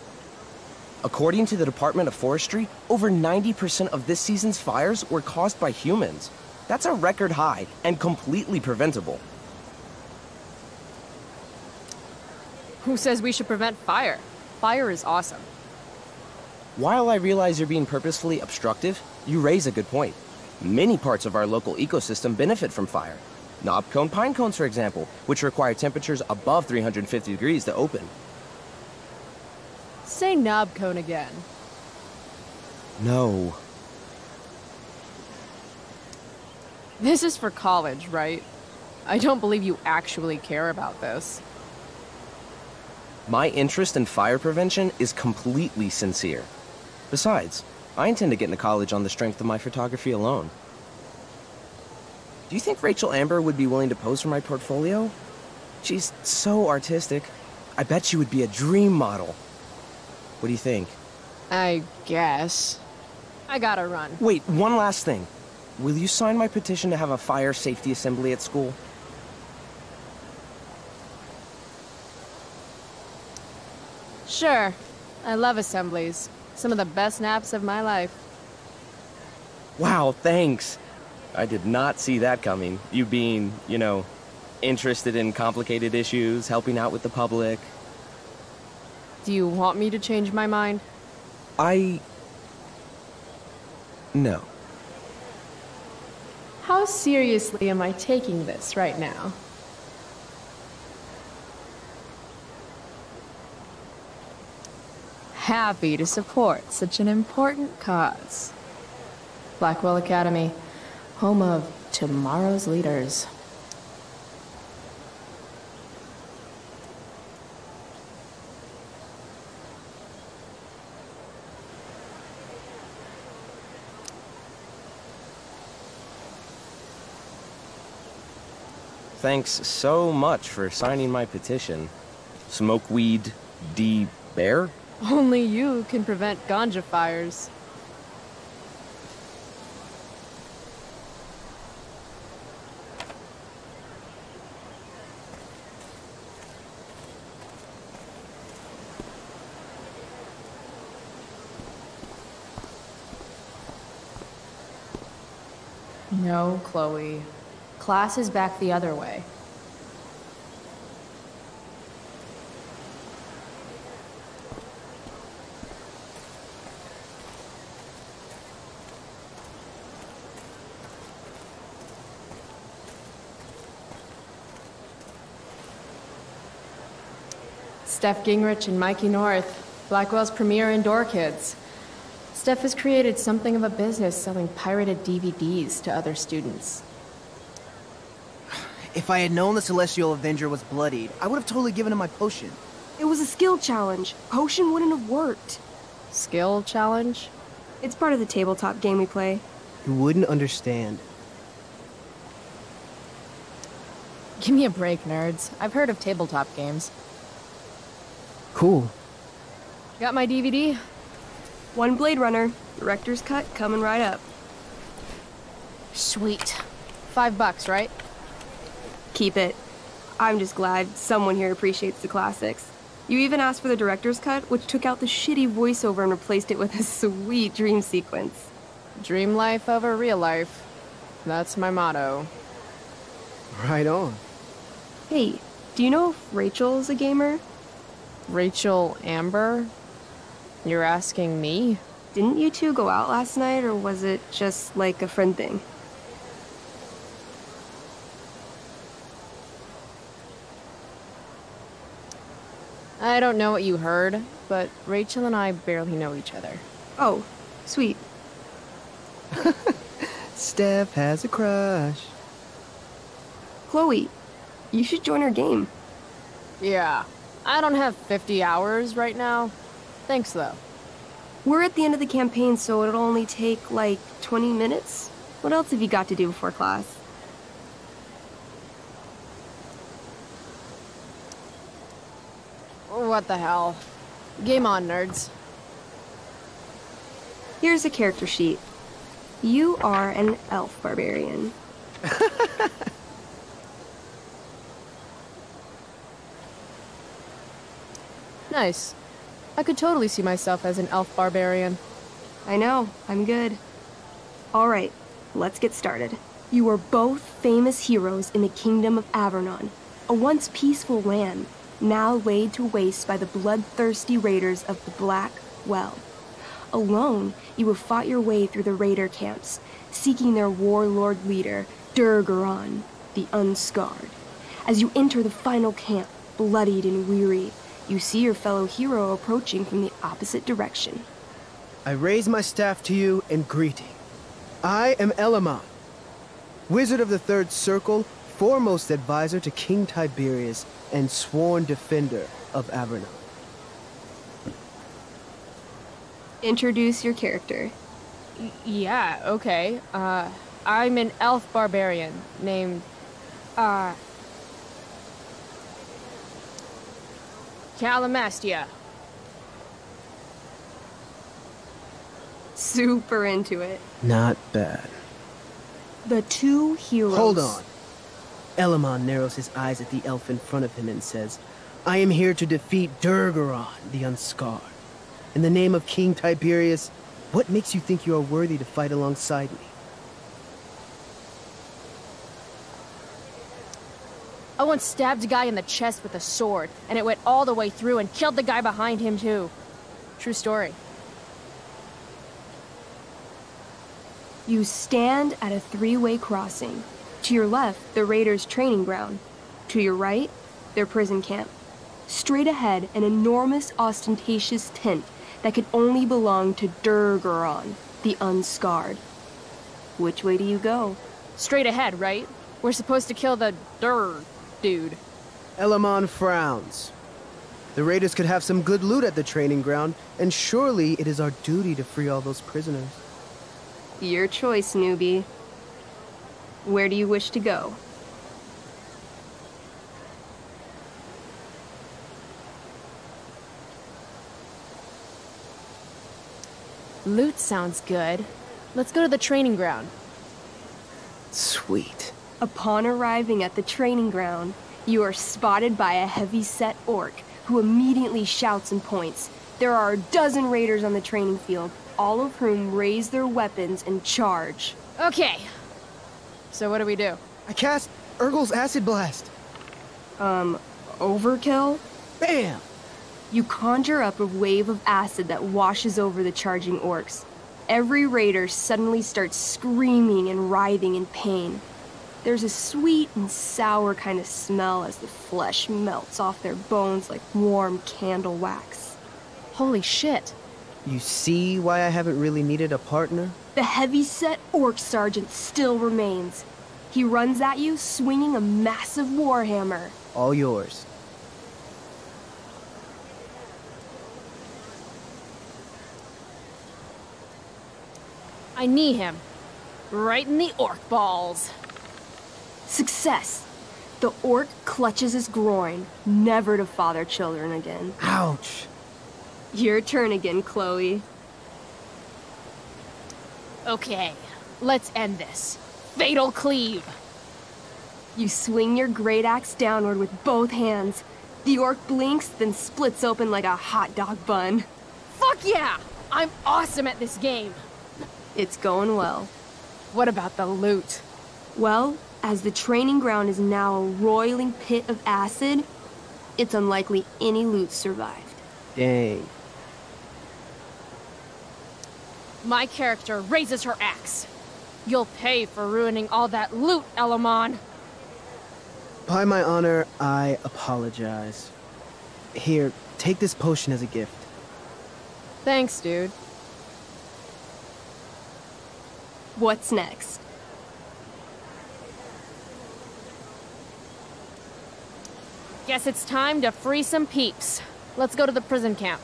According to the Department of Forestry, over 90% of this season's fires were caused by humans. That's a record high and completely preventable. Who says we should prevent fire? Fire is awesome. While I realize you're being purposefully obstructive, you raise a good point. Many parts of our local ecosystem benefit from fire. Knobcone pine cones, for example, which require temperatures above 350 degrees to open. Say knobcone again. No. This is for college, right? I don't believe you actually care about this. My interest in fire prevention is completely sincere. Besides, I intend to get into college on the strength of my photography alone. Do you think Rachel Amber would be willing to pose for my portfolio? She's so artistic. I bet she would be a dream model. What do you think? I guess. I gotta run. Wait, one last thing. Will you sign my petition to have a fire safety assembly at school? Sure. I love assemblies. Some of the best naps of my life. Wow, thanks. I did not see that coming. You being, you know, interested in complicated issues, helping out with the public. Do you want me to change my mind? No. How seriously am I taking this right now? Happy to support such an important cause. Blackwell Academy, home of tomorrow's leaders. Thanks so much for signing my petition. Smokeweed D. Bear? Only you can prevent ganja fires. No, Chloe. Class is back the other way. Steph Gingrich and Mikey North, Blackwell's premier indoor kids. Steph has created something of a business selling pirated DVDs to other students. If I had known the Celestial Avenger was bloodied, I would have totally given him my potion. It was a skill challenge. Potion wouldn't have worked. Skill challenge? It's part of the tabletop game we play. You wouldn't understand. Give me a break, nerds. I've heard of tabletop games. Cool. Got my DVD? One Blade Runner, director's cut coming right up. Sweet. $5, right? Keep it. I'm just glad someone here appreciates the classics. You even asked for the director's cut, which took out the shitty voiceover and replaced it with a sweet dream sequence. Dream life over real life. That's my motto. Right on. Hey, do you know if Rachel's a gamer? Rachel Amber? You're asking me? Didn't you two go out last night, or was it just like a friend thing? I don't know what you heard, but Rachel and I barely know each other. Oh, sweet. Steph has a crush. Chloe, you should join our game. Yeah, I don't have 50 hours right now. Thanks, though. We're at the end of the campaign, so it'll only take, like, 20 minutes. What else have you got to do before class? What the hell? Game on, nerds. Here's a character sheet. You are an elf barbarian. Nice. I could totally see myself as an elf barbarian. I know, I'm good. Alright, let's get started. You are both famous heroes in the kingdom of Avernon, a once peaceful land, now laid to waste by the bloodthirsty raiders of the Black Well. Alone, you have fought your way through the raider camps, seeking their warlord leader, Durgaron, the Unscarred. As you enter the final camp, bloodied and weary, you see your fellow hero approaching from the opposite direction. I raise my staff to you in greeting. I am Elamon, Wizard of the Third Circle, foremost advisor to King Tiberius, and sworn defender of Avernon. Introduce your character. Yeah, okay. I'm an elf barbarian named, Kalamastia. Super into it. Not bad. The two heroes... Hold on. Elamon narrows his eyes at the elf in front of him and says, I am here to defeat Durgaron, the Unscarred. In the name of King Tiberius, what makes you think you are worthy to fight alongside me? I once stabbed a guy in the chest with a sword, and it went all the way through and killed the guy behind him too. True story. You stand at a three-way crossing. To your left, the raiders' training ground. To your right, their prison camp. Straight ahead, an enormous, ostentatious tent that could only belong to Durgaron, the Unscarred. Which way do you go? Straight ahead, right? We're supposed to kill the dude. Elamon frowns. The raiders could have some good loot at the training ground, and surely it is our duty to free all those prisoners. Your choice, newbie. Where do you wish to go? Loot sounds good. Let's go to the training ground. Sweet. Upon arriving at the training ground, you are spotted by a heavy-set orc who immediately shouts and points. There are a dozen raiders on the training field, all of whom raise their weapons and charge. Okay. So what do we do? I cast Urgel's Acid Blast. Overkill? Bam! You conjure up a wave of acid that washes over the charging orcs. Every raider suddenly starts screaming and writhing in pain. There's a sweet and sour kind of smell as the flesh melts off their bones like warm candle wax. Holy shit. You see why I haven't really needed a partner? The heavy-set orc sergeant still remains. He runs at you, swinging a massive warhammer. All yours. I knee him. Right in the orc balls. Success! The orc clutches his groin, never to father children again. Ouch! Your turn again, Chloe. Okay, let's end this. Fatal cleave! You swing your great axe downward with both hands. The orc blinks, then splits open like a hot dog bun. Fuck yeah! I'm awesome at this game! It's going well. What about the loot? Well, as the training ground is now a roiling pit of acid, it's unlikely any loot survived. Dang. My character raises her axe. You'll pay for ruining all that loot, Elamon. By my honor, I apologize. Here, take this potion as a gift. Thanks, dude. What's next? Guess it's time to free some peeps. Let's go to the prison camp.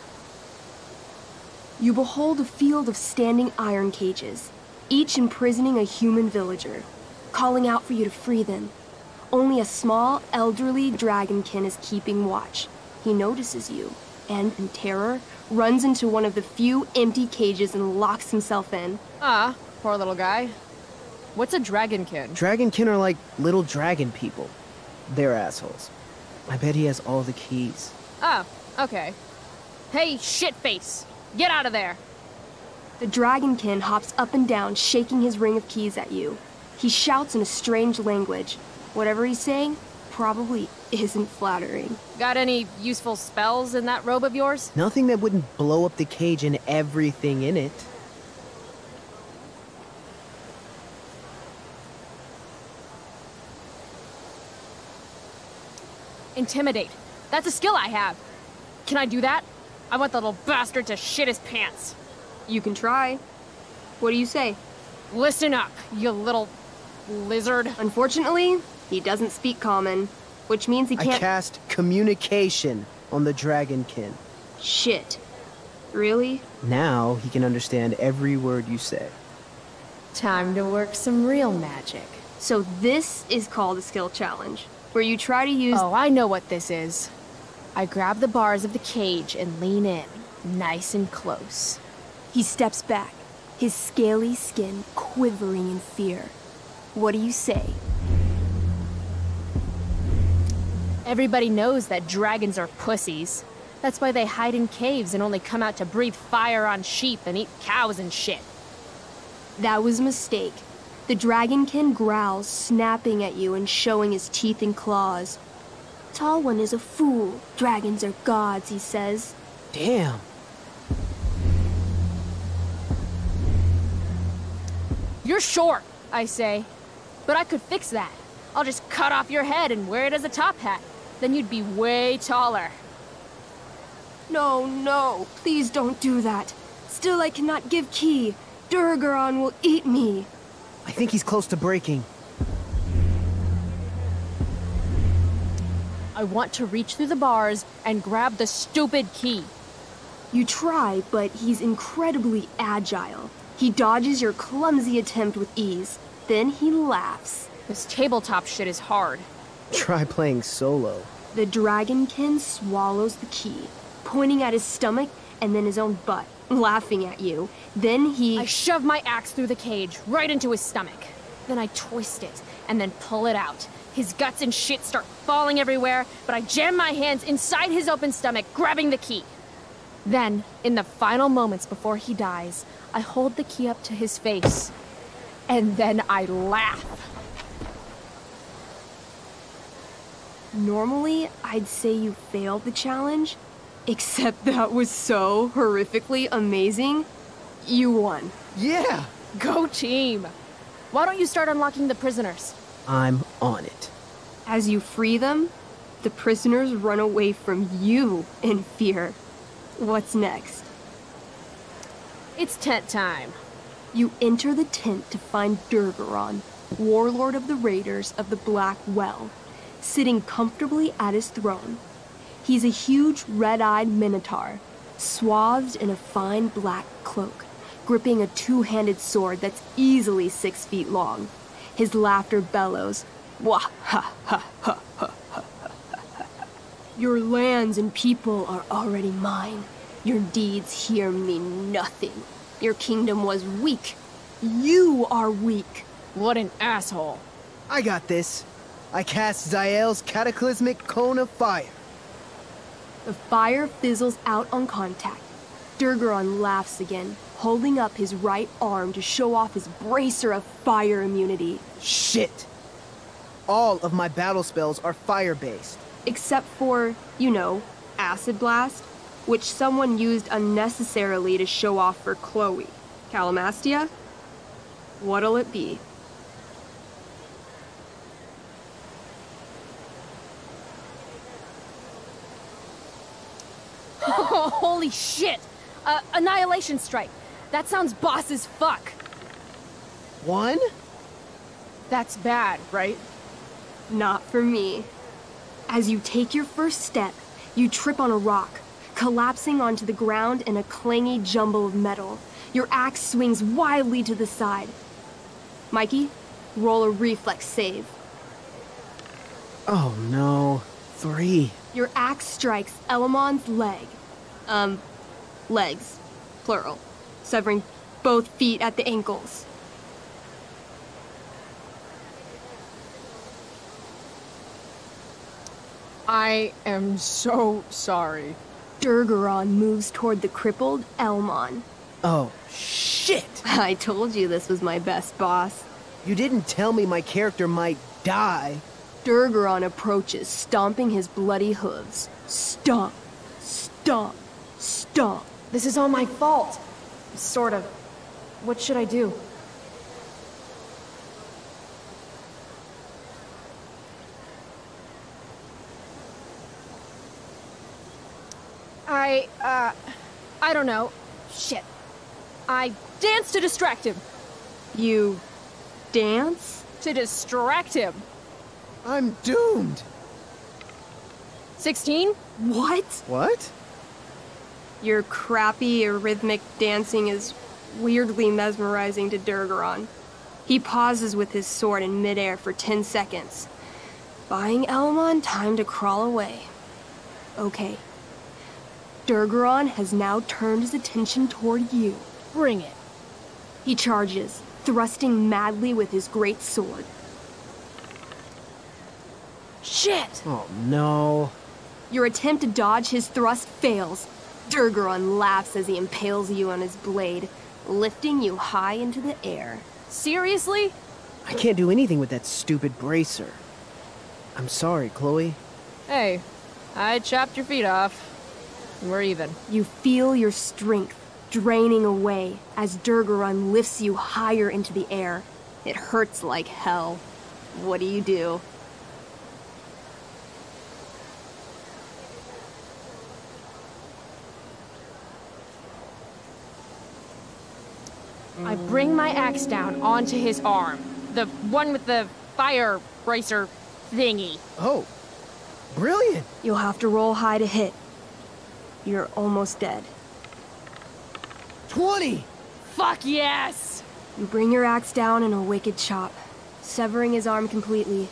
You behold a field of standing iron cages, each imprisoning a human villager, calling out for you to free them. Only a small, elderly dragonkin is keeping watch. He notices you, and in terror, runs into one of the few empty cages and locks himself in. Ah, Poor little guy. What's a dragonkin? Dragonkin are like little dragon people. They're assholes. I bet he has all the keys. Oh, okay. Hey, shitface! Get out of there! The dragonkin hops up and down, shaking his ring of keys at you. He shouts in a strange language. Whatever he's saying probably isn't flattering. Got any useful spells in that robe of yours? Nothing that wouldn't blow up the cage and everything in it. Intimidate. That's a skill I have. Can I do that? I want the little bastard to shit his pants. You can try. What do you say? Listen up, you little lizard. Unfortunately, he doesn't speak common, which means he can't— I cast communication on the dragonkin. Shit. Really? Now he can understand every word you say. Time to work some real magic. So this is called a skill challenge, where you try to use— Oh, I know what this is. I grab the bars of the cage and lean in, nice and close. He steps back, his scaly skin quivering in fear. What do you say? Everybody knows that dragons are pussies. That's why they hide in caves and only come out to breathe fire on sheep and eat cows and shit. That was a mistake. The dragonkin growls, snapping at you and showing his teeth and claws. Tall One is a fool. Dragons are gods, he says. Damn. You're short, I say. But I could fix that. I'll just cut off your head and wear it as a top hat. Then you'd be way taller. No, no, please don't do that. Still, I cannot give key. Durgaron will eat me. I think he's close to breaking. I want to reach through the bars and grab the stupid key. You try, but he's incredibly agile. He dodges your clumsy attempt with ease. Then he laughs. This tabletop shit is hard. Try playing solo. The dragonkin swallows the key, pointing at his stomach and then his own butt, laughing at you. Then I shove my axe through the cage, right into his stomach. Then I twist it, and then pull it out. His guts and shit start falling everywhere, but I jam my hands inside his open stomach, grabbing the key. Then, in the final moments before he dies, I hold the key up to his face. And then I laugh. Normally, I'd say you failed the challenge, except that was so horrifically amazing. You won. Yeah! Go team! Why don't you start unlocking the prisoners? I'm on it. As you free them, the prisoners run away from you in fear. What's next? It's tent time. You enter the tent to find Durgaron, warlord of the Raiders of the Black Well, sitting comfortably at his throne. He's a huge red-eyed minotaur, swathed in a fine black cloak, gripping a two-handed sword that's easily 6 feet long. His laughter bellows, "Wah ha ha ha ha ha ha. Your lands and people are already mine. Your deeds here mean nothing. Your kingdom was weak. You are weak." What an asshole. I got this. I cast Zael's cataclysmic cone of fire. The fire fizzles out on contact. Durgaron laughs again, holding up his right arm to show off his bracer of fire immunity. Shit! All of my battle spells are fire-based. Except for, you know, Acid Blast, which someone used unnecessarily to show off for Chloe. Kalamastia? What'll it be? Holy shit! Annihilation Strike. That sounds boss as fuck. One? That's bad, right? Not for me. As you take your first step, you trip on a rock, collapsing onto the ground in a clangy jumble of metal. Your axe swings wildly to the side. Mikey, roll a reflex save. Oh no. 3. Your axe strikes Elamon's leg. Legs. Plural. Severing both feet at the ankles. I am so sorry. Durgaron moves toward the crippled Elmon. Oh, shit! I told you this was my best boss. You didn't tell me my character might die. Durgaron approaches, stomping his bloody hooves. Stomp, stomp, stomp. This is all my fault. Sort of. What should I do? I don't know. Shit. I dance to distract him. You dance? To distract him. I'm doomed. 16? What? What? Your crappy, rhythmic dancing is weirdly mesmerizing to Durgaron. He pauses with his sword in midair for 10 seconds, buying Elmon time to crawl away. Okay. Durgaron has now turned his attention toward you. Bring it. He charges, thrusting madly with his great sword. Shit! Oh, no. Your attempt to dodge his thrust fails. Durgaron laughs as he impales you on his blade, lifting you high into the air. Seriously? I can't do anything with that stupid bracer. I'm sorry, Chloe. Hey, I chopped your feet off. We're even. You feel your strength draining away as Durgaron lifts you higher into the air. It hurts like hell. What do? I bring my axe down onto his arm. The one with the fire bracer thingy. Oh, brilliant. You'll have to roll high to hit. You're almost dead. 20! Fuck yes! You bring your axe down in a wicked chop, severing his arm completely.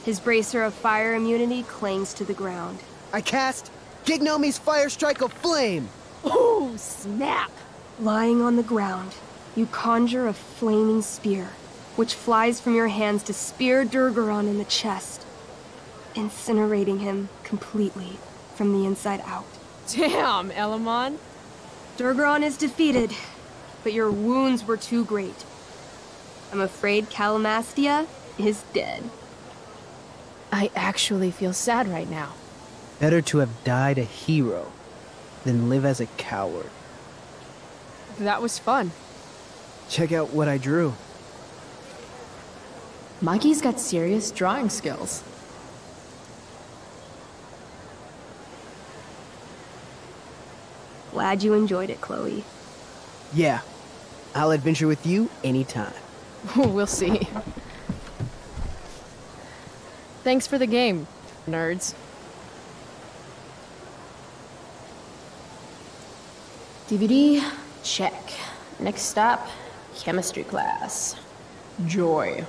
His bracer of fire immunity clings to the ground. I cast Gignomi's Fire Strike of Flame! Ooh, snap! Lying on the ground, you conjure a flaming spear, which flies from your hands to spear Durgaron in the chest, incinerating him completely from the inside out. Damn, Elmon. Durgaron is defeated, but your wounds were too great. I'm afraid Kalamastia is dead. I actually feel sad right now. Better to have died a hero than live as a coward. That was fun. Check out what I drew. Mikey's got serious drawing skills. Glad you enjoyed it, Chloe. Yeah, I'll adventure with you anytime. We'll see. Thanks for the game, nerds. DVD, check. Next stop, chemistry class. Joy.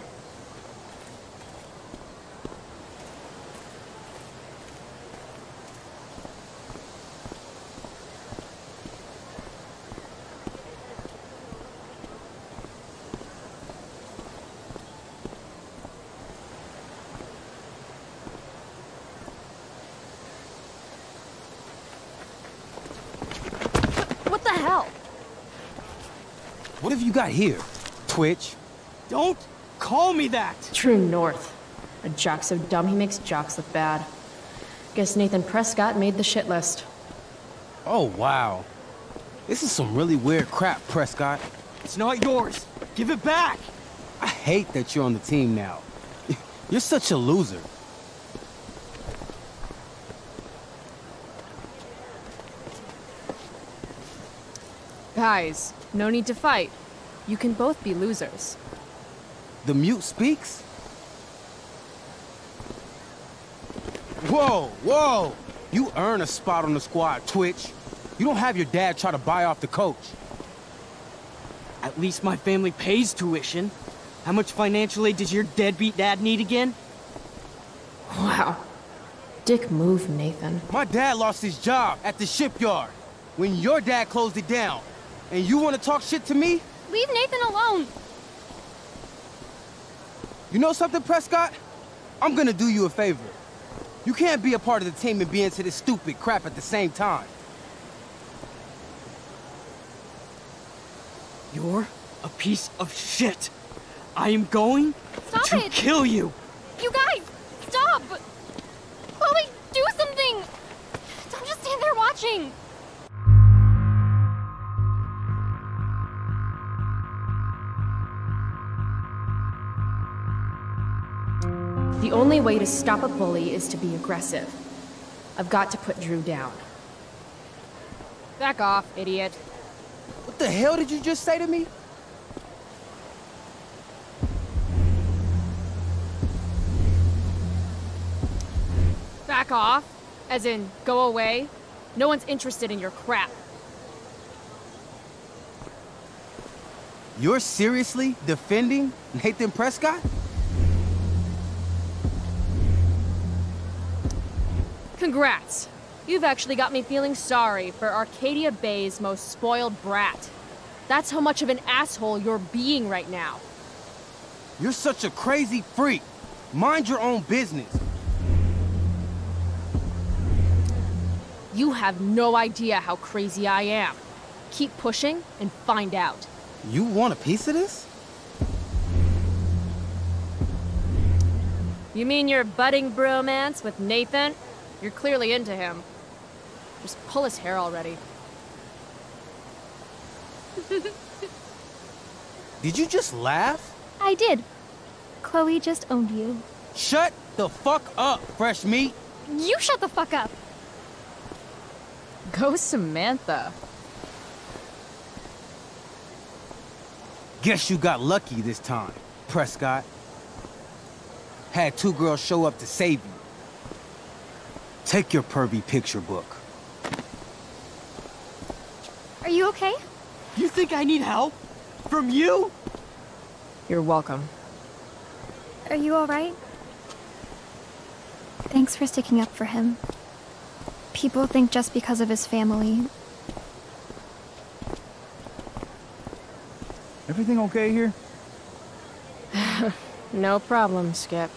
What the hell? What have you got here, Twitch? Don't call me that! True North. A jock so dumb he makes jocks look bad. Guess Nathan Prescott made the shit list. Oh, wow. This is some really weird crap, Prescott. It's not yours. Give it back! I hate that you're on the team now. You're such a loser. Guys, no need to fight. You can both be losers. The mute speaks? Whoa, whoa! You earn a spot on the squad, Twitch. You don't have your dad try to buy off the coach. At least my family pays tuition. How much financial aid does your deadbeat dad need again? Wow. Dick move, Nathan. My dad lost his job at the shipyard when your dad closed it down. And you want to talk shit to me? Leave Nathan alone! You know something, Prescott? I'm gonna do you a favor. You can't be a part of the team and be into this stupid crap at the same time. You're a piece of shit. I am going to kill you. You guys, stop! Chloe, do something! Don't just stand there watching. The only way to stop a bully is to be aggressive. I've got to put Drew down. Back off, idiot. What the hell did you just say to me? Back off? As in, go away? No one's interested in your crap. You're seriously defending Nathan Prescott? Congrats. You've actually got me feeling sorry for Arcadia Bay's most spoiled brat. That's how much of an asshole you're being right now. You're such a crazy freak. Mind your own business. You have no idea how crazy I am. Keep pushing and find out. You want a piece of this? You mean your budding bromance with Nathan? You're clearly into him. Just pull his hair already. Did you just laugh? I did. Chloe just owned you. Shut the fuck up, fresh meat. You shut the fuck up. Go Samantha. Guess you got lucky this time, Prescott. Had two girls show up to save you. Take your pervy picture book. Are you okay? You think I need help? From you? You're welcome. Are you alright? Thanks for sticking up for him. People think just because of his family. Everything okay here? No problem, Skip.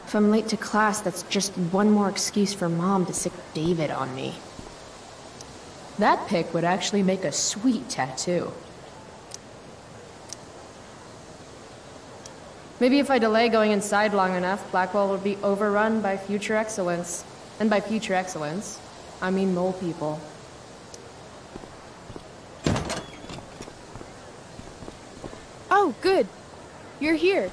If I'm late to class, that's just one more excuse for Mom to sick David on me. That pic would actually make a sweet tattoo. Maybe if I delay going inside long enough, Blackwell will be overrun by future excellence. And by future excellence, I mean mole people. Oh, good. You're here.